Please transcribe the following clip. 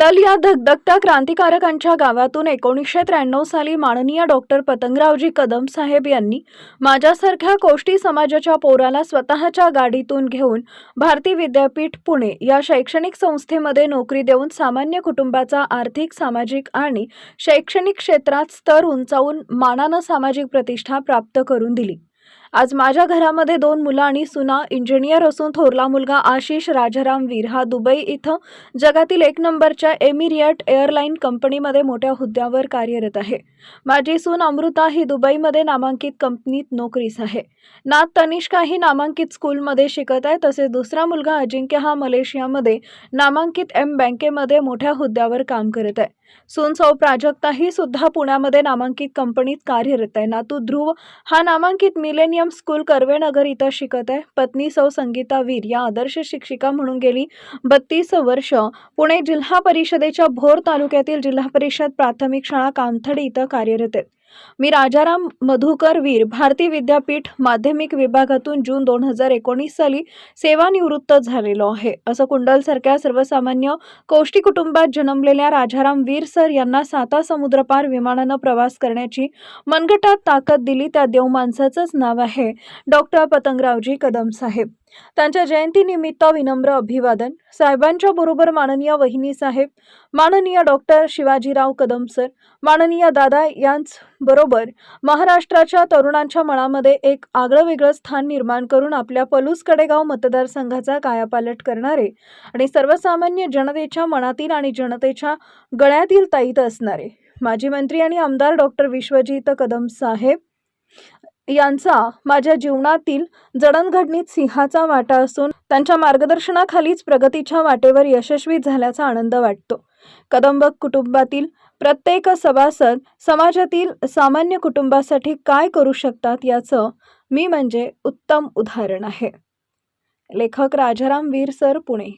कुंडल या धगधगत्या क्रांतिकारकांच्या गावातून 1993 साली माननीय डॉक्टर पतंगरावजी कदम साहेब यांनी माझ्यासारख्या कोष्टी समाजाच्या पोराला स्वतःच्या गाडीतून घेऊन भारती विद्यापीठ पुणे या शैक्षणिक संस्थेमध्ये नोकरी देऊन सामान्य कुटुंबाचा आर्थिक, सामाजिक आणि शैक्षणिक क्षेत्रात स्तर उंचावून मानानं सामाजिक प्रतिष्ठा प्राप्त करून दिली। आज माझ्या घरामध्ये 2 मुलं आणि सुना इंजिनियर असून थोरला मुलगा आशिष राजाराम वीर हा दुबई इथं जगातील 1 नंबरच्या एमिरिएट एअरलाइन कंपनीमध्ये मोठ्या हुद्द्यावर कार्यरत आहे। माझी सून अमृता ही दुबईमध्ये नामांकित कंपनीत नोकरीस आहे। नात तनिष्का ही नामांकित स्कूलमध्ये शिकत आहे। तसेच दुसरा मुलगा अजिंक्य हा मलेशियामध्ये नामांकित एम बँकेमध्ये मोठ्या हुद्द्यावर काम करत आहे। सून सौ प्राजक्ता ही सुद्धा पुण्यामध्ये नामांकित कंपनीत कार्यरत आहे। नातू ध्रुव हा नामांकित मिलेनियम स्कूल कर्वेनगर इथं शिकत आहे। पत्नी सौ संगीता वीर या आदर्श शिक्षिका म्हणून गेली 32 वर्ष पुणे जिल्हा परिषदेच्या भोर तालुक्यातील जिल्हा परिषद प्राथमिक शाळा कामथडी इथं कार्यरत आहेत। मी राजाराम मधुकर वीर भारती विद्यापीठ माध्यमिक विभागातून जून 2019 साली सेवानिवृत्त झालेलो आहे। असं कुंडलसारख्या सर्वसामान्य कोष्टी कुटुंबात जन्मलेल्या राजाराम वीर सर यांना 7 समुद्रपार विमानानं प्रवास करण्याची मनगटात ताकद दिली त्या देव माणसाचंच नाव आहे डॉक्टर पतंगरावजी कदम साहेब। त्यांच्या जयंतीनिमित्त विनम्र अभिवादन। साहेबांच्या बरोबर माननीय वहिनी साहेब, माननीय डॉक्टर शिवाजीराव कदम सर, माननीय दादा यांच बरोबर महाराष्ट्राच्या तरुणांच्या मनामध्ये एक आगळंवेगळं स्थान निर्माण करून आपल्या पलूस कडेगाव मतदारसंघाचा कायापालट करणारे आणि सर्वसामान्य जनतेच्या मनातील आणि जनतेच्या गळ्यातील ताईत असणारे माजी मंत्री आणि आमदार डॉक्टर विश्वजित कदम साहेब यांचा माझ्या जीवनातील जडणघडणीत सिंहाचा वाटा असून त्यांच्या मार्गदर्शनाखालीच प्रगतीच्या वाटेवर यशस्वी झाल्याचा आनंद वाटतो। कदंब कुटुंबातील प्रत्येक सभासद समाजातील सामान्य कुटुंबासाठी काय करू शकतात याचं मी म्हणजे उत्तम उदाहरण आहे। लेखक राजाराम वीर सर, पुणे।